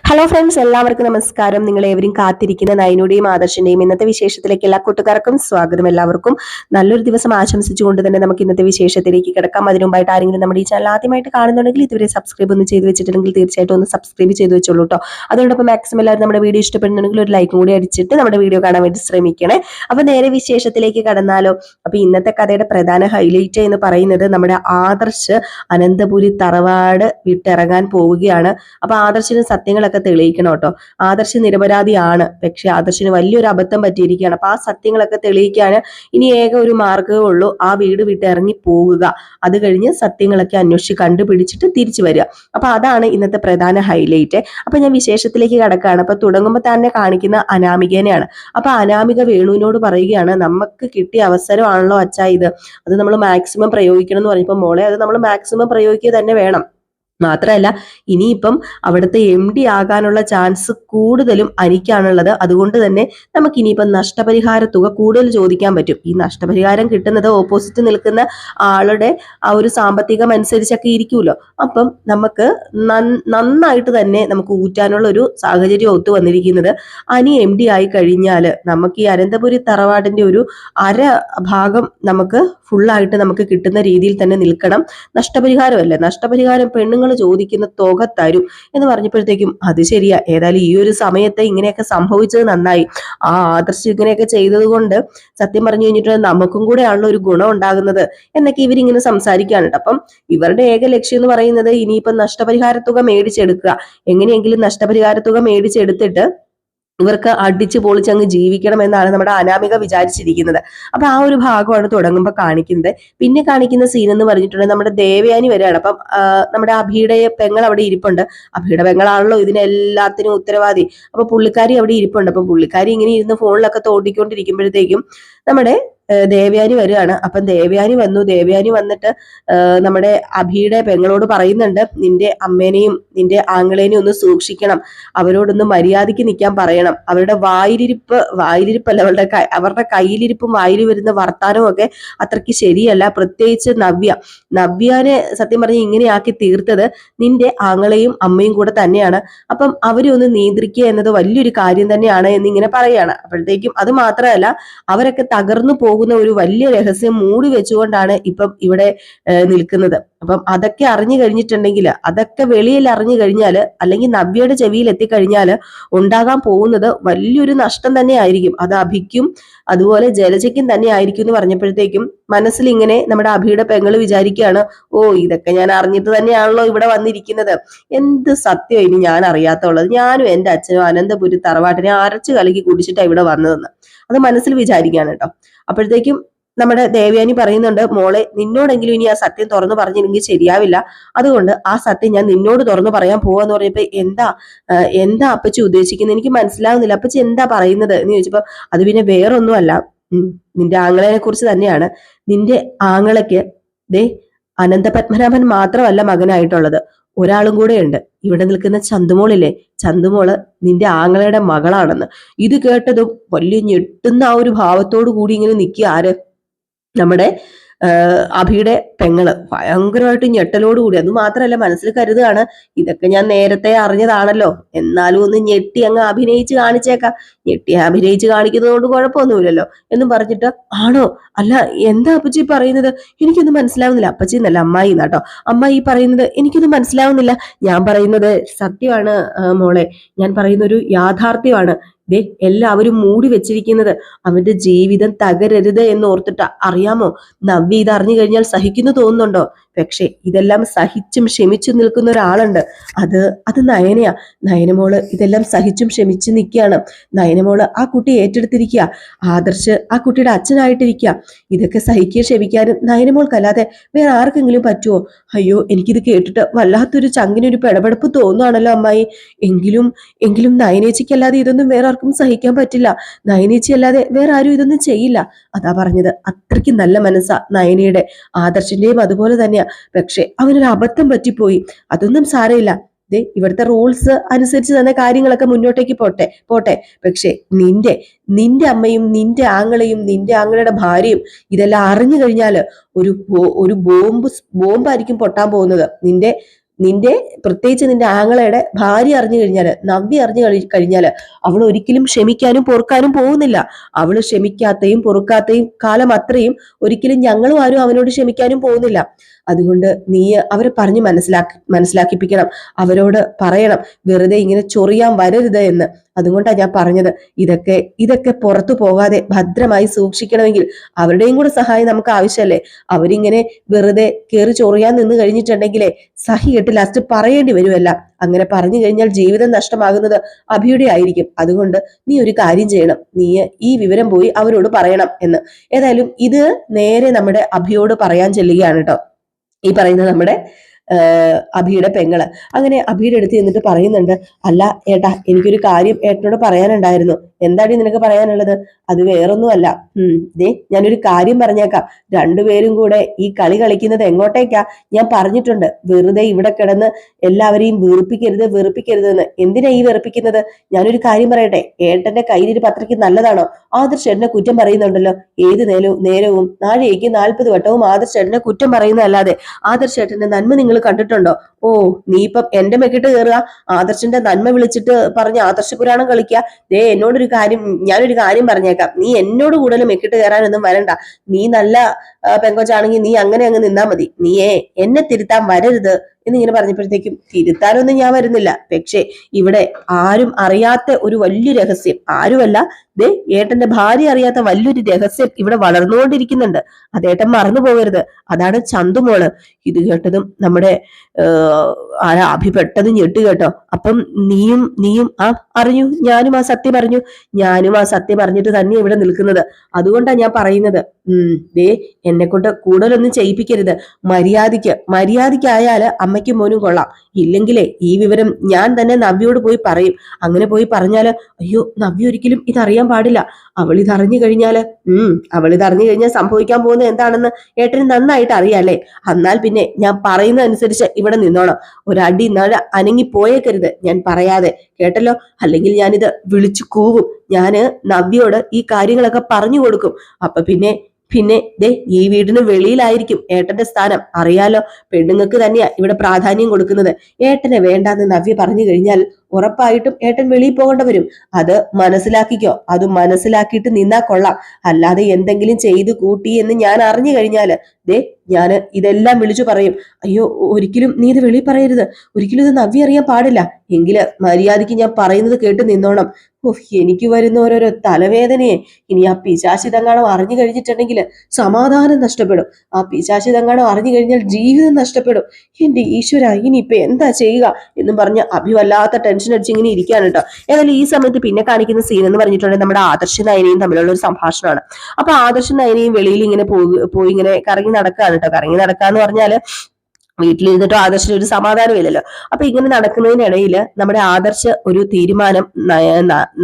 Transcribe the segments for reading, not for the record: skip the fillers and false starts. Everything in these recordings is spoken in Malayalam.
ഹലോ ഫ്രണ്ട്സ്, എല്ലാവർക്കും നമസ്കാരം. നിങ്ങൾ ഏവരും കാത്തിരിക്കുന്ന നയനുടെയും ആദർശിന്റെയും ഇന്നത്തെ വിശേഷത്തിലേക്ക് എല്ലാ കൂട്ടുകാർക്കും സ്വാഗതം. എല്ലാവർക്കും നല്ലൊരു ദിവസം ആശംസിച്ചുകൊണ്ട് തന്നെ നമുക്ക് ഇന്നത്തെ വിശേഷത്തിലേക്ക് കിടക്കാം. അതിനു മുമ്പായിട്ട് ആരെങ്കിലും നമ്മുടെ ഈ ചാനൽ ആദ്യമായിട്ട് കാണുന്നുണ്ടെങ്കിൽ ഇതുവരെ സബ്സ്ക്രൈബ് ഒന്ന് ചെയ്ത് വെച്ചിട്ടുണ്ടെങ്കിൽ തീർച്ചയായിട്ടും ഒന്ന് സബ്സ്ക്രൈബ് ചെയ്ത് വെച്ചോളൂ കേട്ടോ. അതോടൊപ്പം മാക്സിമം എല്ലാവരും നമ്മുടെ വീഡിയോ ഇഷ്ടപ്പെടുന്നുണ്ടെങ്കിൽ ഒരു ലൈക്കും കൂടി അടിച്ചിട്ട് നമ്മുടെ വീഡിയോ കാണാൻ വേണ്ടി ശ്രമിക്കണേ. അപ്പൊ നേരെ വിശേഷത്തിലേക്ക് കടന്നാലോ. അപ്പൊ ഇന്നത്തെ കഥയുടെ പ്രധാന ഹൈലൈറ്റ് എന്ന് പറയുന്നത് നമ്മുടെ ആദർശ് അനന്തപുരി തറവാട് വിട്ടിറങ്ങാൻ പോവുകയാണ്. അപ്പൊ ആദർശിന് സത്യങ്ങളൊക്കെ തെളിയിക്കണം കേട്ടോ. ആദർശ് നിരപരാധിയാണ്, പക്ഷെ ആദർശിന് വലിയൊരു അബദ്ധം പറ്റിയിരിക്കുകയാണ്. അപ്പൊ ആ സത്യങ്ങളൊക്കെ തെളിയിക്കാൻ ഇനി ഏക ഒരു മാർഗ്ഗമേ ഉള്ളൂ, ആ വീട് വിട്ട് ഇറങ്ങി പോവുക. അത് കഴിഞ്ഞ് സത്യങ്ങളൊക്കെ അന്വേഷിച്ച് കണ്ടുപിടിച്ചിട്ട് തിരിച്ചു വരിക. അപ്പൊ അതാണ് ഇന്നത്തെ പ്രധാന ഹൈലൈറ്റ്. അപ്പൊ ഞാൻ വിശേഷത്തിലേക്ക് കടക്കുകയാണ്. അപ്പൊ തുടങ്ങുമ്പോൾ തന്നെ കാണിക്കുന്ന അനാമികനെയാണ്. അപ്പൊ അനാമിക വേണുവിനോട് പറയുകയാണ്, നമുക്ക് കിട്ടിയ അവസരമാണല്ലോ അച്ഛാ ഇത്, അത് നമ്മൾ മാക്സിമം പ്രയോഗിക്കണം എന്ന് പറഞ്ഞപ്പോൾ മോളെ അത് നമ്മൾ മാക്സിമം പ്രയോഗിക്കുക തന്നെ വേണം. മാത്രമല്ല ഇനിയിപ്പം അവിടുത്തെ MD ആകാനുള്ള ചാൻസ് കൂടുതലും അനിക്കാണുള്ളത്. അതുകൊണ്ട് തന്നെ നമുക്ക് ഇനിയിപ്പം നഷ്ടപരിഹാര തുക കൂടുതൽ ചോദിക്കാൻ പറ്റും. ഈ നഷ്ടപരിഹാരം കിട്ടുന്നത് ഓപ്പോസിറ്റ് നിൽക്കുന്ന ആളുടെ ആ ഒരു സാമ്പത്തികം അനുസരിച്ചൊക്കെ ഇരിക്കുമല്ലോ. അപ്പം നമുക്ക് നന്നായിട്ട് തന്നെ നമുക്ക് ഊറ്റാനുള്ള ഒരു സാഹചര്യം ഒത്തു വന്നിരിക്കുന്നത്. അനി MD ആയി കഴിഞ്ഞാൽ നമുക്ക് ഈ അനന്തപുരി തറവാടിന്റെ ഒരു അര ഭാഗം നമുക്ക് ഫുള്ളായിട്ട് നമുക്ക് കിട്ടുന്ന രീതിയിൽ തന്നെ നിൽക്കണം. നഷ്ടപരിഹാരമല്ല, നഷ്ടപരിഹാരം പെണ്ണുങ്ങൾ ചോദിക്കുന്ന തുക തരും എന്ന് പറഞ്ഞപ്പോഴത്തേക്കും അത് ശരിയാ, ഏതായാലും ഈ ഒരു സമയത്ത് ഇങ്ങനെയൊക്കെ സംഭവിച്ചത് നന്നായി. ആ ആദർശം ഇങ്ങനെയൊക്കെ ചെയ്തത് കൊണ്ട് സത്യം പറഞ്ഞു കഴിഞ്ഞിട്ട് നമുക്കും കൂടെ ആണല്ലോ ഒരു ഗുണം ഉണ്ടാകുന്നത് എന്നൊക്കെ ഇവരിങ്ങനെ സംസാരിക്കാനുണ്ട്. അപ്പം ഇവരുടെ ഏക ലക്ഷ്യം എന്ന് പറയുന്നത് ഇനിയിപ്പം നഷ്ടപരിഹാര തുക മേടിച്ചെടുക്കുക. എങ്ങനെയെങ്കിലും നഷ്ടപരിഹാര തുക മേടിച്ചെടുത്തിട്ട് ഇവർക്ക് അടിച്ചു പൊളിച്ചങ്ങ് ജീവിക്കണം എന്നാണ് നമ്മുടെ അനാമിക വിചാരിച്ചിരിക്കുന്നത്. അപ്പൊ ആ ഒരു ഭാഗമാണ് തുടങ്ങുമ്പോൾ കാണിക്കുന്നത്. പിന്നെ കാണിക്കുന്ന സീൻ എന്ന് പറഞ്ഞിട്ടുണ്ടെങ്കിൽ നമ്മുടെ ദേവയാനി വരികയാണ്. അപ്പം നമ്മുടെ അഭിയുടെ പെങ്ങൾ അവിടെ ഇരിപ്പുണ്ട്. അഭിയുടെ പെങ്ങളാണല്ലോ ഇതിനെല്ലാത്തിനും ഉത്തരവാദി. അപ്പൊ പുള്ളിക്കാരി അവിടെ ഇരിപ്പുണ്ട്. അപ്പം പുള്ളിക്കാരി ഇങ്ങനെ ഇരുന്ന് ഫോണിലൊക്കെ തോണ്ടിക്കൊണ്ടിരിക്കുമ്പോഴത്തേക്കും നമ്മുടെ ദേവയാനി വരികയാണ്. അപ്പം ദേവയാനി വന്നു. ദേവയാനി വന്നിട്ട് നമ്മുടെ അഭിയുടെ പെങ്ങളോട് പറയുന്നുണ്ട്, നിന്റെ അമ്മേനെയും നിന്റെ ആങ്ങളേനെയും ഒന്ന് സൂക്ഷിക്കണം, അവരോടൊന്ന് മര്യാദയ്ക്ക് നിൽക്കാൻ പറയണം. അവരുടെ വായിലിരിപ്പല്ല, അവരുടെ കയ്യിലിരിപ്പും വായിൽ വരുന്ന വർത്താനവും ഒക്കെ അത്രയ്ക്ക് ശരിയല്ല. പ്രത്യേകിച്ച് നവ്യാനെ സത്യം പറഞ്ഞ് ഇങ്ങനെയാക്കി തീർത്തത് നിന്റെ ആങ്ങളെയും അമ്മയും കൂടെ തന്നെയാണ്. അപ്പം അവരെ ഒന്ന് നിയന്ത്രിക്കുക എന്നത് വലിയൊരു കാര്യം തന്നെയാണ് എന്നിങ്ങനെ പറയുകയാണ്. അപ്പോഴത്തേക്കും അത് മാത്രമല്ല, അവരൊക്കെ തകർന്നു പോകുന്ന ഒരു വലിയ രഹസ്യം മൂടി വെച്ചുകൊണ്ടാണ് ഇപ്പം ഇവിടെ നിൽക്കുന്നത്. അപ്പം അതൊക്കെ അറിഞ്ഞു കഴിഞ്ഞിട്ടുണ്ടെങ്കിൽ, അതൊക്കെ വെളിയിൽ അറിഞ്ഞു കഴിഞ്ഞാൽ, അല്ലെങ്കിൽ നവ്യയുടെ ചെവിയിൽ എത്തിക്കഴിഞ്ഞാൽ ഉണ്ടാകാൻ പോകുന്നത് വലിയൊരു നഷ്ടം തന്നെ ആയിരിക്കും. അത് അഭിക്കും അതുപോലെ ജലജയ്ക്കും തന്നെ ആയിരിക്കും എന്ന് പറഞ്ഞപ്പോഴത്തേക്കും മനസ്സിൽ ഇങ്ങനെ നമ്മുടെ അഭിയുടെ പെങ്ങള് വിചാരിക്കുകയാണ്, ഓ ഇതൊക്കെ ഞാൻ അറിഞ്ഞിട്ട് തന്നെയാണല്ലോ ഇവിടെ വന്നിരിക്കുന്നത്, എന്ത് സത്യം ഇനി ഞാൻ അറിയാത്തുള്ളത്, ഞാനും എന്റെ അച്ഛനും അനന്തപുരി തറവാട്ടിനെ അരച്ചു കലക്കി കുടിച്ചിട്ടാണ് ഇവിടെ വന്നതെന്ന് അത് മനസ്സിൽ വിചാരിക്കുകയാണ് കേട്ടോ. അപ്പോഴത്തേക്കും നമ്മുടെ ദേവയാനി പറയുന്നുണ്ട്, മോളെ നിന്നോടെങ്കിലും ഇനി ആ സത്യം തുറന്നു പറഞ്ഞില്ലെങ്കിൽ ശരിയാവില്ല, അതുകൊണ്ട് ആ സത്യം ഞാൻ നിന്നോട് തുറന്നു പറയാൻ പോവാന്ന് പറഞ്ഞപ്പോ എന്താ അപ്പച്ചി ഉദ്ദേശിക്കുന്നത്, എനിക്ക് മനസ്സിലാവുന്നില്ല, അപ്പച്ചി എന്താ പറയുന്നത് എന്ന് ചോദിച്ചപ്പോ അത് പിന്നെ വേറൊന്നുമല്ല, നിന്റെ ആങ്ങളെ കുറിച്ച് തന്നെയാണ്. നിന്റെ ആങ്ങളയ്ക്ക് ദേ അനന്തപത്മനാഭൻ മാത്രമല്ല മകനായിട്ടുള്ളത്, ഒരാളും കൂടെ ഉണ്ട്. ഇവിടെ നിൽക്കുന്ന ചന്തുമോളില്ലേ, ചന്തുമോള് നിന്റെ ആങ്ങളയുടെ മകളാണെന്ന്. ഇത് കേട്ടതും വലിയ ഞെട്ടുന്ന ആ ഒരു ഭാവത്തോടു കൂടി ഇങ്ങനെ നിൽക്കുക ആര്, നമ്മുടെ അഭിയുടെ പെങ്ങള് ഭയങ്കരമായിട്ട് ഞെട്ടലോടുകൂടി. അത് മാത്രമല്ല മനസ്സിൽ കരുതുകയാണ്, ഇതൊക്കെ ഞാൻ നേരത്തെ അറിഞ്ഞതാണല്ലോ, എന്നാലും ഒന്ന് ഞെട്ടി അങ്ങ് അഭിനയിച്ച് കാണിച്ചേക്കാം, ഞെട്ടി അഭിനയിച്ച് കാണിക്കുന്നത് കൊണ്ട് കുഴപ്പമൊന്നുമില്ലല്ലോ എന്നും പറഞ്ഞിട്ട്, ആണോ അല്ല എന്താ അപ്പച്ചി പറയുന്നത്, എനിക്കൊന്നും മനസ്സിലാവുന്നില്ല. അപ്പച്ചി എന്നല്ല അമ്മായി എന്നാട്ടോ, അമ്മായി പറയുന്നത് എനിക്കൊന്നും മനസ്സിലാവുന്നില്ല. ഞാൻ പറയുന്നത് സത്യമാണ് മോളെ, ഞാൻ പറയുന്ന ഒരു യാഥാർത്ഥ്യമാണ്. എല്ലാവരും മൂടി വെച്ചിരിക്കുന്നത് അവന്റെ ജീവിതം തകരരുത് എന്ന് ഓർത്തിട്ട്. അറിയാമോ, നവ്യ ഇത് അറിഞ്ഞു കഴിഞ്ഞാൽ സഹിക്കുന്നു തോന്നുന്നുണ്ടോ, പക്ഷെ ഇതെല്ലാം സഹിച്ചും ക്ഷമിച്ചും നിൽക്കുന്ന ഒരാളുണ്ട്, അത് നയനയാ. നയനമോള് ഇതെല്ലാം സഹിച്ചും ക്ഷമിച്ചു നിൽക്കുകയാണ്. നയനമോള് ആ കുട്ടി ഏറ്റെടുത്തിരിക്കുക, ആദർശ് ആ കുട്ടിയുടെ അച്ഛനായിട്ടിരിക്കുക. ഇതൊക്കെ സഹിക്കുക ക്ഷമിക്കാനും നയനമോൾക്കല്ലാതെ വേറെ ആർക്കെങ്കിലും പറ്റുമോ? അയ്യോ എനിക്കിത് കേട്ടിട്ട് വല്ലാത്തൊരു ചങ്കിനൊരു പിടപെടപ്പ് തോന്നുകയാണല്ലോ അമ്മായി. എങ്കിലും നയനേച്ചിക്കല്ലാതെ ഇതൊന്നും വേറെ ആർക്കും സഹിക്കാൻ പറ്റില്ല, നയനേച്ചി അല്ലാതെ വേറെ ആരും ഇതൊന്നും ചെയ്യില്ല. അതാ പറഞ്ഞത്, അത്രയ്ക്ക് നല്ല മനസ്സാ നയനയുടെ, ആദർശിന്റെയും അതുപോലെ തന്നെയാ. പക്ഷെ അവനൊരു അബദ്ധം പറ്റിപ്പോയി, അതൊന്നും സാരമില്ല. ഇവിടുത്തെ റൂൾസ് അനുസരിച്ച് തന്നെ കാര്യങ്ങളൊക്കെ മുന്നോട്ടേക്ക് പോട്ടെ. പക്ഷെ നിന്റെ അമ്മയും നിന്റെ ആങ്ങളെയും നിന്റെ ആങ്ങളുടെ ഭാര്യയും ഇതെല്ലാം അറിഞ്ഞു കഴിഞ്ഞാല് ഒരു ബോംബായിരിക്കും പൊട്ടാൻ പോകുന്നത്. നിന്റെ നിന്റെ പ്രത്യേകിച്ച് നിന്റെ ആങ്ങളയുടെ ഭാര്യ അറിഞ്ഞു കഴിഞ്ഞാല്, നവ്യ അറിഞ്ഞു കഴിഞ്ഞാല് അവൾ ഒരിക്കലും ക്ഷമിക്കാനും പൊറുക്കാനും പോകുന്നില്ല. അവള് ക്ഷമിക്കാത്തയും പൊറുക്കാത്തയും കാലം അത്രയും ഒരിക്കലും ഞങ്ങളും ആരും അവനോട് ക്ഷമിക്കാനും പോകുന്നില്ല. അതുകൊണ്ട് നീ അവരെ പറഞ്ഞ് മനസ്സിലാക്കിപ്പിക്കണം, അവരോട് പറയണം വെറുതെ ഇങ്ങനെ ചൊറിയാൻ വരരുത് എന്ന്. അതുകൊണ്ടാണ് ഞാൻ പറഞ്ഞത്, ഇതൊക്കെ പുറത്തു പോകാതെ ഭദ്രമായി സൂക്ഷിക്കണമെങ്കിൽ അവരുടെയും കൂടെ സഹായം നമുക്ക് ആവശ്യമല്ലേ. അവരിങ്ങനെ വെറുതെ കയറി ചൊറിയാൻ നിന്ന് കഴിഞ്ഞിട്ടുണ്ടെങ്കിലേ സഹികെട്ട് ലാസ്റ്റ് പറയേണ്ടി വരുമല്ല. അങ്ങനെ പറഞ്ഞു കഴിഞ്ഞാൽ ജീവിതം നഷ്ടമാകുന്നത് അഭിയുടെ ആയിരിക്കും. അതുകൊണ്ട് നീ ഒരു കാര്യം ചെയ്യണം, നീ ഈ വിവരം പോയി അവരോട് പറയണം എന്ന്. ഏതായാലും ഇത് നേരെ നമ്മുടെ അഭിയോട് പറയാൻ ചെല്ലുകയാണ് കേട്ടോ ഈ പറയുന്നത് നമ്മുടെ അഭിയുടെ പെങ്ങള്. അങ്ങനെ അഭിയുടെ അടുത്ത് എന്നിട്ട് പറയുന്നുണ്ട്, അല്ല ഏട്ടാ, എനിക്കൊരു കാര്യം ഏട്ടനോട് പറയാനുണ്ടായിരുന്നു. എന്താടി നിനക്ക് പറയാനുള്ളത്? അത് വേറൊന്നുമല്ല, ദേ ഞാനൊരു കാര്യം പറഞ്ഞേക്കാം. രണ്ടുപേരും കൂടെ ഈ കളി കളിക്കുന്നത് എങ്ങോട്ടേക്കാ ഞാൻ പറഞ്ഞിട്ടുണ്ട്. വെറുതെ ഇവിടെ കിടന്ന് എല്ലാവരെയും വെറുപ്പിക്കരുത് എന്ന്. എന്തിനാ ഈ വെറുപ്പിക്കുന്നത്? ഞാനൊരു കാര്യം പറയട്ടെ, ഏട്ടന്റെ കയ്യിലൊരു പത്രയ്ക്ക് നല്ലതാണോ? ആദർശ് ഏട്ടനെ കുറ്റം പറയുന്നുണ്ടല്ലോ, ഏത് നേരവും നാഴേക്ക് 40 വട്ടവും ആദർശ് ഏട്ടനെ കുറ്റം പറയുന്നതല്ലാതെ ആദർശ് ഏട്ടന്റെ നന്മ നിങ്ങൾ കണ്ടിട്ടുണ്ടോ? ഓ, നീ ഇപ്പം എന്റെ മെക്കിട്ട് കയറുക, ആദർശിന്റെ നന്മ വിളിച്ചിട്ട് പറഞ്ഞ് ആദർശ പുരാണം കളിക്കുക. ദേ ഞാനൊരു കാര്യം പറഞ്ഞേക്കാം, നീ എന്നോട് കൂടുതൽ മെക്കിട്ട് കയറാനൊന്നും വരണ്ട. നീ നല്ല പെങ്കൊച്ചാണെങ്കിൽ നീ അങ്ങനെ അങ്ങ് നിന്നാ മതി. നീയേ എന്നെ തിരുത്താൻ വരരുത് എന്നിങ്ങനെ പറഞ്ഞപ്പോഴത്തേക്കും, തിരുത്താനൊന്നും ഞാൻ വരുന്നില്ല, പക്ഷേ ഇവിടെ ആരും അറിയാത്ത ഒരു വലിയ രഹസ്യം, ആരുമല്ല ദേ ഏട്ടന്റെ ഭാര്യ അറിയാത്ത വലിയൊരു രഹസ്യം ഇവിടെ വളർന്നുകൊണ്ടിരിക്കുന്നുണ്ട്. അതേട്ടൻ മറന്നു പോകരുത്. അതാണ് ചന്തുമോള്. ഇത് കേട്ടതും നമ്മുടെ അഭി പെട്ടെന്ന് ഞെട്ട് കേട്ടോ. അപ്പം നീയും അറിഞ്ഞു? ഞാനും ആ സത്യം അറിഞ്ഞിട്ട് തന്നെ ഇവിടെ നിൽക്കുന്നത്. അതുകൊണ്ടാണ് ഞാൻ പറയുന്നത്, ദേ എന്നെ കൊണ്ട് കൂടുതലൊന്നും ചെയ്യിപ്പിക്കരുത്. മര്യാദയ്ക്കായാല് അമ്മയ്ക്കും മോനും കൊള്ളാം. ഇല്ലെങ്കിലേ ഈ വിവരം ഞാൻ തന്നെ നവ്യോട് പോയി പറയും. അങ്ങനെ പോയി പറഞ്ഞാല്, അയ്യോ നവ്യ ഒരിക്കലും ഇതറിയാൻ പാടില്ല. അവളിതറിഞ്ഞു കഴിഞ്ഞാൽ സംഭവിക്കാൻ പോകുന്നത് എന്താണെന്ന് ഏട്ടന് നന്നായിട്ട് അറിയാലേ. എന്നാൽ പിന്നെ ഞാൻ പറയുന്ന അനുസരിച്ച് ഇവിടെ നിന്നോണം. ഒരടി അനങ്ങി പോയേക്കരുത് ഞാൻ പറയാതെ, കേട്ടല്ലോ? അല്ലെങ്കിൽ ഞാനിത് വിളിച്ചു കൂവും. ഞാന് നവ്യോട് ഈ കാര്യങ്ങളൊക്കെ പറഞ്ഞു കൊടുക്കും. അപ്പൊ പിന്നെ ദേ ഈ വീടിന് വെളിയിലായിരിക്കും ഏട്ടന്റെ സ്ഥാനം. അറിയാലോ, പെണ്ണുങ്ങൾക്ക് തന്നെയാ ഇവിടെ പ്രാധാന്യം കൊടുക്കുന്നത്. ഏട്ടനെ വേണ്ടാന്ന് നവ്യ പറഞ്ഞു കഴിഞ്ഞാൽ ഉറപ്പായിട്ടും ഏട്ടൻ വെളിയിൽ പോകേണ്ട വരും. അത് മനസ്സിലാക്കിക്കോ. അത് മനസ്സിലാക്കിയിട്ട് നിന്നാ കൊള്ളാം. അല്ലാതെ എന്തെങ്കിലും ചെയ്തു കൂട്ടി എന്ന് ഞാൻ അറിഞ്ഞു കഴിഞ്ഞാല് ദേ ഞാന് ഇതെല്ലാം വിളിച്ചു പറയും. അയ്യോ, ഒരിക്കലും നീ ഇത് വെളിയിൽ പറയരുത്. ഒരിക്കലും ഇത് നവ്യ അറിയാൻ പാടില്ല. എങ്കില് മര്യാദയ്ക്ക് ഞാൻ പറയുന്നത് കേട്ട് നിന്നോണം. എനിക്ക് വരുന്ന ഓരോരോ തലവേദനയെ ഇനി ആ പിശാചിതങ്ങാണോ അറിഞ്ഞു കഴിഞ്ഞിട്ടുണ്ടെങ്കിൽ സമാധാനം നഷ്ടപ്പെടും. ആ പിശാചിതങ്ങാണോ അറിഞ്ഞു കഴിഞ്ഞാൽ ജീവിതം നഷ്ടപ്പെടും. എന്റെ ഈശ്വര, ഇനിയിപ്പൊ എന്താ ചെയ്യുക എന്നും പറഞ്ഞ് അഭിവല്ലാത്ത ടെൻഷൻ അടിച്ച് ഇങ്ങനെ ഇരിക്കുകയാണ് കേട്ടോ. ഏതായാലും ഈ സമയത്ത് പിന്നെ കാണിക്കുന്ന സീൻ എന്ന് പറഞ്ഞിട്ടുണ്ടെങ്കിൽ നമ്മുടെ ആദർശ നയനയും തമ്മിലുള്ള ഒരു സംഭാഷണമാണ്. അപ്പൊ ആദർശ നയനയും വെളിയിൽ ഇങ്ങനെ പോയി ഇങ്ങനെ കറങ്ങി നടക്കുകയാണ് കേട്ടോ. കറങ്ങി നടക്കാന്ന് പറഞ്ഞാല് വീട്ടിലിരുന്നിട്ടോ ആദർശിന് ഒരു സമാധാനം ഇല്ലല്ലോ. അപ്പൊ ഇങ്ങനെ നടക്കുന്നതിനിടയിൽ നമ്മുടെ ആദർശ് ഒരു തീരുമാനം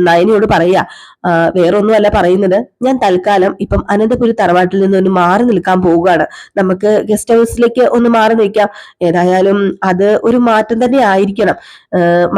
നയനയോട് പറയാ. വേറൊന്നുമല്ല പറയുന്നത്, ഞാൻ തൽക്കാലം ഇപ്പം അനന്തപുരി തറവാട്ടിൽ നിന്ന് ഒന്ന് മാറി നിൽക്കാൻ പോവുകയാണ്. നമുക്ക് ഗസ്റ്റ് ഹൗസിലേക്ക് ഒന്ന് മാറി നിൽക്കാം. ഏതായാലും അത് ഒരു മാറ്റം തന്നെ ആയിരിക്കണം.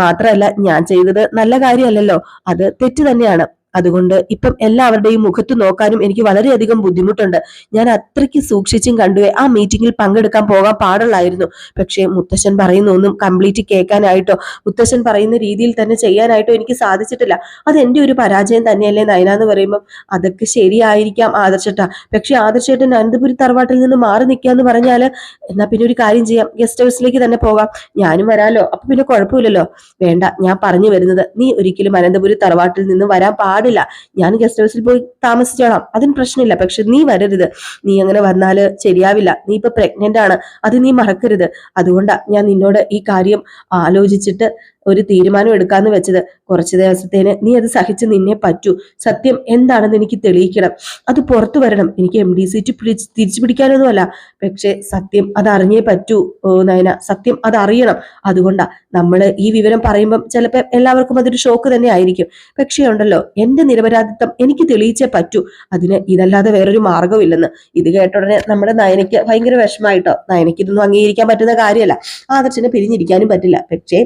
മാത്രമല്ല ഞാൻ ചെയ്തത് നല്ല കാര്യമല്ലല്ലോ, അത് തെറ്റ് തന്നെയാണ്. അതുകൊണ്ട് ഇപ്പം എല്ലാവരുടെയും മുഖത്ത് നോക്കാനും എനിക്ക് വളരെയധികം ബുദ്ധിമുട്ടുണ്ട്. ഞാൻ അത്രയ്ക്ക് സൂക്ഷിച്ചും കണ്ടുവേ ആ മീറ്റിംഗിൽ പങ്കെടുക്കാൻ പോകാൻ പാടുള്ളായിരുന്നു. പക്ഷേ മുത്തശ്ശൻ പറയുന്ന ഒന്നും കംപ്ലീറ്റ് കേൾക്കാനായിട്ടോ മുത്തശ്ശൻ പറയുന്ന രീതിയിൽ തന്നെ ചെയ്യാനായിട്ടോ എനിക്ക് സാധിച്ചിട്ടില്ല. അത് എന്റെ ഒരു പരാജയം തന്നെയല്ലേ നയന എന്ന് പറയുമ്പോൾ, അതൊക്കെ ശരിയായിരിക്കാം ആദർശേട്ട. പക്ഷെ ആദർശേട്ടൻ അനന്തപുരി തറവാട്ടിൽ നിന്ന് മാറി നിൽക്കാന്ന് പറഞ്ഞാല്, എന്നാ പിന്നെ ഒരു കാര്യം ചെയ്യാം, ഗസ്റ്റ് ഹൗസിലേക്ക് തന്നെ പോകാം. ഞാനും വരാലോ, അപ്പൊ പിന്നെ കുഴപ്പമില്ലല്ലോ. വേണ്ട, ഞാൻ പറഞ്ഞു വരുന്നത്, നീ ഒരിക്കലും അനന്തപുരി തറവാട്ടിൽ നിന്ന് വരാൻ പാടില്ല. ഞാൻ ഗസ്റ്റ് ഹൗസിൽ പോയി താമസിച്ചോളാം, അതിന് പ്രശ്നമില്ല. പക്ഷെ നീ വരരുത്. നീ അങ്ങനെ വന്നാല് ശരിയാവില്ല. നീ ഇപ്പൊ പ്രഗ്നന്റ് ആണ്, അത് നീ മറക്കരുത്. അതുകൊണ്ടാ ഞാൻ നിന്നോട് ഈ കാര്യം ആലോചിച്ചിട്ട് ഒരു തീരുമാനം എടുക്കാന്ന് വെച്ചത്. കുറച്ചു ദിവസത്തേന് നീ അത് സഹിച്ച് നിന്നേ പറ്റൂ. സത്യം എന്താണെന്ന് എനിക്ക് തെളിയിക്കണം, അത് പുറത്തു വരണം. എനിക്ക് MD സീറ്റ് തിരിച്ചു പിടിക്കാനൊന്നുമല്ല, പക്ഷെ സത്യം അത് അറിഞ്ഞേ പറ്റൂ നയന. സത്യം അത് അറിയണം. അതുകൊണ്ടാ നമ്മള് ഈ വിവരം പറയുമ്പം ചിലപ്പോ എല്ലാവർക്കും അതൊരു ഷോക്ക് തന്നെ ആയിരിക്കും. പക്ഷേ ഉണ്ടല്ലോ, എന്റെ നിരപരാധിത്വം എനിക്ക് തെളിയിച്ചേ പറ്റൂ. അതിന് ഇതല്ലാതെ വേറൊരു മാർഗവും ഇല്ലെന്ന്. ഇത് കേട്ട ഉടനെ നമ്മുടെ നയനയ്ക്ക് ഭയങ്കര വിഷമായിട്ടോ. നയനയ്ക്ക് ഇതൊന്നും അംഗീകരിക്കാൻ പറ്റുന്ന കാര്യമല്ല. ആദർശനെ പിരിഞ്ഞിരിക്കാനും പറ്റില്ല. പക്ഷേ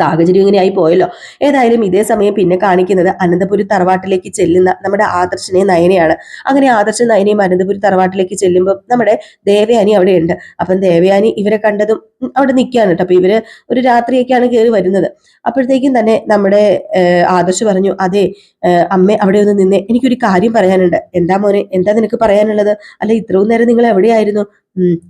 സാഹചര്യം ഇങ്ങനെ ആയി പോയല്ലോ. ഏതായാലും ഇതേ സമയം പിന്നെ കാണിക്കുന്നത് അനന്തപുരി തറവാട്ടിലേക്ക് ചെല്ലുന്ന നമ്മുടെ ആദർശനെയും നയനയാണ്. അങ്ങനെ ആദർശ നയനയും അനന്തപുരി തറവാട്ടിലേക്ക് ചെല്ലുമ്പോൾ നമ്മുടെ ദേവയാനി അവിടെ ഉണ്ട്. അപ്പം ദേവയാനി ഇവരെ കണ്ടതും അവിടെ നിൽക്കുകയാണ് കേട്ടോ. അപ്പൊ ഇവര് ഒരു രാത്രിയൊക്കെയാണ് കയറി വരുന്നത്. അപ്പോഴത്തേക്കും തന്നെ നമ്മുടെ ആദർശ് പറഞ്ഞു, അതെ അമ്മ അവിടെ ഒന്ന് നിന്നേ, എനിക്കൊരു കാര്യം പറയാനുണ്ട്. എന്താ മോനെ, എന്താ നിനക്ക് പറയാനുള്ളത്? അല്ല ഇത്രയും നേരം നിങ്ങൾ എവിടെയായിരുന്നു?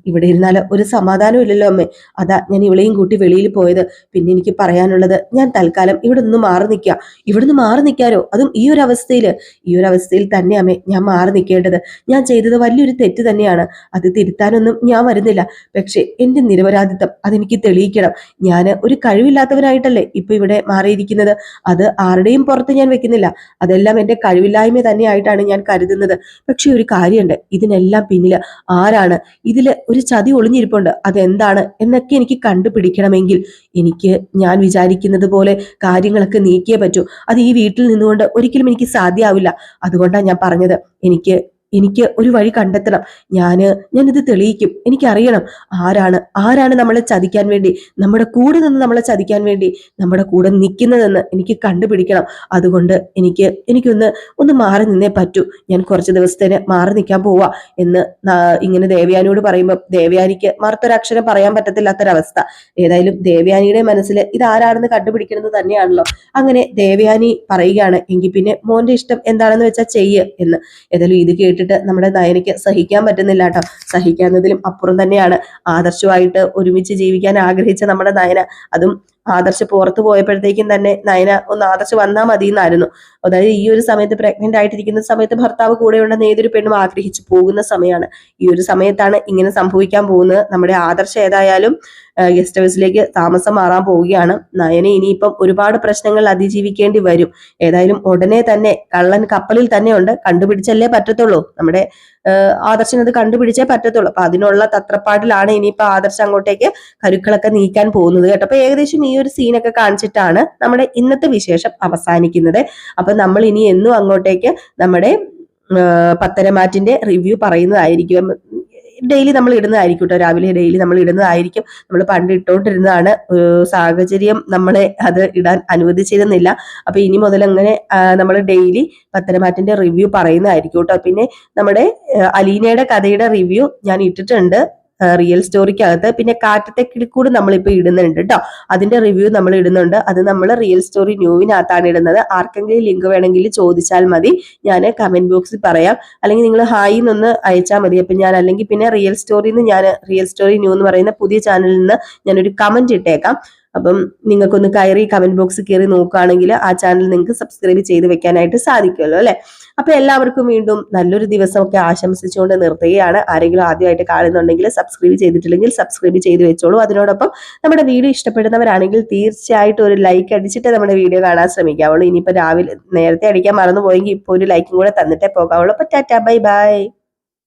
ഇവിടെ ഇരുന്നാല് ഒരു സമാധാനം ഇല്ലല്ലോ അമ്മേ, അതാ ഞാൻ ഇവളെയും കൂട്ടി വെളിയിൽ പോയത്. പിന്നെ എനിക്ക് പറയാനുള്ളത്, ഞാൻ തൽക്കാലം ഇവിടെ നിന്ന് മാറി നിൽക്കുക. ഇവിടുന്ന് മാറി നിൽക്കാനോ, അതും ഈ ഒരു അവസ്ഥയിൽ തന്നെ അമ്മേ ഞാൻ മാറി നിൽക്കേണ്ടത്. ഞാൻ ചെയ്തത് വലിയൊരു തെറ്റ് തന്നെയാണ്. അത് തിരുത്താനൊന്നും ഞാൻ വരുന്നില്ല. പക്ഷെ എന്റെ നിരപരാധിത്വം അതെനിക്ക് തെളിയിക്കണം. ഞാൻ ഒരു കഴിവില്ലാത്തവനായിട്ടല്ലേ ഇപ്പൊ ഇവിടെ മാറിയിരിക്കുന്നത്. അത് ആരുടെയും പുറത്ത് ഞാൻ വെക്കുന്നില്ല. അതെല്ലാം എന്റെ കഴിവില്ലായ്മ തന്നെയായിട്ടാണ് ഞാൻ കരുതുന്നത്. പക്ഷെ ഒരു കാര്യമുണ്ട്, ഇതിനെല്ലാം പിന്നില് ആരാണ്? ഇതില് ഒരു ചതി ഒളിഞ്ഞിരിപ്പുണ്ട്. അതെന്താണ് എന്നൊക്കെ എനിക്ക് കണ്ടുപിടിക്കണമെങ്കിൽ എനിക്ക് ഞാൻ വിചാരിക്കുന്നത് പോലെ കാര്യങ്ങളൊക്കെ നീക്കിയേ പറ്റൂ. അത് ഈ വീട്ടിൽ നിന്നുകൊണ്ട് ഒരിക്കലും എനിക്ക് സാധ്യമാവില്ല. അതുകൊണ്ടാണ് ഞാൻ പറഞ്ഞത്, എനിക്ക് ഒരു വഴി കണ്ടെത്തണം. ഞാനിത് തെളിയിക്കും. എനിക്കറിയണം ആരാണ് നമ്മളെ ചതിക്കാൻ വേണ്ടി, നമ്മുടെ കൂടെ നിന്ന് നമ്മളെ ചതിക്കാൻ വേണ്ടി നമ്മുടെ കൂടെ നിൽക്കുന്നതെന്ന് എനിക്ക് കണ്ടുപിടിക്കണം. അതുകൊണ്ട് എനിക്കൊന്ന് മാറി നിന്നേ പറ്റൂ. ഞാൻ കുറച്ച് ദിവസത്തേന് മാറി നിൽക്കാൻ പോവാ എന്ന് ഇങ്ങനെ ദേവയാനിയോട് പറയുമ്പോൾ ദേവയാനിക്ക് മറുത്തൊരക്ഷരം പറയാൻ പറ്റത്തില്ലാത്തൊരവസ്ഥ. ഏതായാലും ദേവയാനിയുടെ മനസ്സിൽ ഇതാരാണെന്ന് കണ്ടുപിടിക്കണമെന്ന് തന്നെയാണല്ലോ. അങ്ങനെ ദേവയാനി പറയുകയാണ്, എങ്കിൽ പിന്നെ മോന്റെ ഇഷ്ടം എന്താണെന്ന് വെച്ചാൽ ചെയ്യ് എന്ന്. ഏതായാലും ഇത് കേട്ടിട്ട് നമ്മുടെ നയനയ്ക്ക് സഹിക്കാൻ പറ്റുന്നില്ല കേട്ടോ. സഹിക്കാവുന്നതിലും അപ്പുറം തന്നെയാണ്. ആദർശമായിട്ട് ഒരുമിച്ച് ജീവിക്കാൻ ആഗ്രഹിച്ച നമ്മുടെ നയന, അതും ആദർശ് പുറത്തു പോയപ്പോഴത്തേക്കും തന്നെ നയന ഒന്ന് ആദർശ് വന്നാൽ മതി എന്നായിരുന്നു. അതായത് ഈ ഒരു സമയത്ത് പ്രഗ്നന്റ് ആയിട്ടിരിക്കുന്ന സമയത്ത് ഭർത്താവ് കൂടെ ഉണ്ടെന്ന് ഏതൊരു പെണ്ണും ആഗ്രഹിച്ചു പോകുന്ന സമയമാണ്. ഈ ഒരു സമയത്താണ് ഇങ്ങനെ സംഭവിക്കാൻ പോകുന്നത്. നമ്മുടെ ആദർശ് ഏതായാലും ഗസ്റ്റ് ഹൗസിലേക്ക് താമസം മാറാൻ പോവുകയാണ്. നയന ഇനിയിപ്പം ഒരുപാട് പ്രശ്നങ്ങൾ അതിജീവിക്കേണ്ടി വരും. ഏതായാലും ഉടനെ തന്നെ കള്ളൻ കപ്പലിൽ തന്നെ ഉണ്ട്, കണ്ടുപിടിച്ചല്ലേ പറ്റത്തുള്ളൂ. നമ്മുടെ ആദർശനത് കണ്ടുപിടിച്ചേ പറ്റത്തുള്ളൂ. അപ്പൊ അതിനുള്ള തത്രപ്പാടിലാണ് ഇനിയിപ്പോ ആദർശ് അങ്ങോട്ടേക്ക് കരുക്കളൊക്കെ നീക്കാൻ പോകുന്നത് കേട്ടോ. അപ്പൊ ഏകദേശം ഈ ഒരു സീനൊക്കെ കാണിച്ചിട്ടാണ് നമ്മുടെ ഇന്നത്തെ വിശേഷം അവസാനിക്കുന്നത്. അപ്പൊ നമ്മൾ ഇനി എന്നും അങ്ങോട്ടേക്ക് നമ്മുടെ പത്തരമാറ്റിന്റെ റിവ്യൂ പറയുന്നതായിരിക്കും. ഡെയിലി നമ്മൾ ഇടുന്നതായിരിക്കും കേട്ടോ. രാവിലെ ഡെയിലി നമ്മൾ ഇടുന്നതായിരിക്കും. നമ്മൾ പണ്ട് ഇട്ടുകൊണ്ടിരുന്നതാണ്. സാഹചര്യം നമ്മളെ അത് ഇടാൻ അനുവദിച്ചിരുന്നില്ല. അപ്പൊ ഇനി മുതൽ അങ്ങനെ നമ്മൾ ഡെയിലി പത്തരമാറ്റിന്റെ റിവ്യൂ പറയുന്നതായിരിക്കും കേട്ടോ. പിന്നെ നമ്മുടെ അലീനയുടെ കഥയുടെ റിവ്യൂ ഞാൻ ഇട്ടിട്ടുണ്ട് റിയൽ സ്റ്റോറിക്കകത്ത്. പിന്നെ കാറ്റത്തെ കിളിക്കൂട് നമ്മളിപ്പോ ഇടുന്നുണ്ട് കേട്ടോ. അതിന്റെ റിവ്യൂ നമ്മൾ ഇടുന്നുണ്ട്. അത് നമ്മൾ റിയൽ സ്റ്റോറി ന്യൂവിനകത്താണ് ഇടുന്നത്. ആർക്കെങ്കിലും ലിങ്ക് വേണമെങ്കിൽ ചോദിച്ചാൽ മതി, ഞാൻ കമന്റ് ബോക്സിൽ പറയാം. അല്ലെങ്കിൽ നിങ്ങൾ ഹായ് എന്നൊന്ന് അയച്ചാൽ മതി. അപ്പൊ ഞാൻ അല്ലെങ്കിൽ പിന്നെ റിയൽ സ്റ്റോറി ന്യൂ എന്ന് പറയുന്ന പുതിയ ചാനലിൽ നിന്ന് ഞാനൊരു കമന്റ് ഇട്ടേക്കാം. അപ്പം നിങ്ങൾക്കൊന്ന് കയറി കമന്റ് ബോക്സ് കയറി നോക്കുകയാണെങ്കിൽ ആ ചാനൽ നിങ്ങൾക്ക് സബ്സ്ക്രൈബ് ചെയ്ത് വെക്കാനായിട്ട് സാധിക്കുമല്ലോ അല്ലെ. അപ്പൊ എല്ലാവർക്കും വീണ്ടും നല്ലൊരു ദിവസമൊക്കെ ആശംസിച്ചുകൊണ്ട് നിർത്തുകയാണ്. ആരെങ്കിലും ആദ്യമായിട്ട് കാണുന്നുണ്ടെങ്കിൽ സബ്സ്ക്രൈബ് ചെയ്തിട്ടില്ലെങ്കിൽ സബ്സ്ക്രൈബ് ചെയ്ത് വെച്ചോളൂ. അതിനോടൊപ്പം നമ്മുടെ വീഡിയോ ഇഷ്ടപ്പെടുന്നവരാണെങ്കിൽ തീർച്ചയായിട്ടും ഒരു ലൈക്ക് അടിച്ചിട്ട് നമ്മുടെ വീഡിയോ കാണാൻ ശ്രമിക്കാവുള്ളൂ. ഇനിയിപ്പോ രാവിലെ നേരത്തെ അടിക്കാൻ മറന്നു പോയെങ്കിൽ ഇപ്പൊ ഒരു ലൈക്കും കൂടെ തന്നിട്ടേ പോകാവുള്ളൂ. അപ്പൊ ടാറ്റാ ബൈ ബൈ.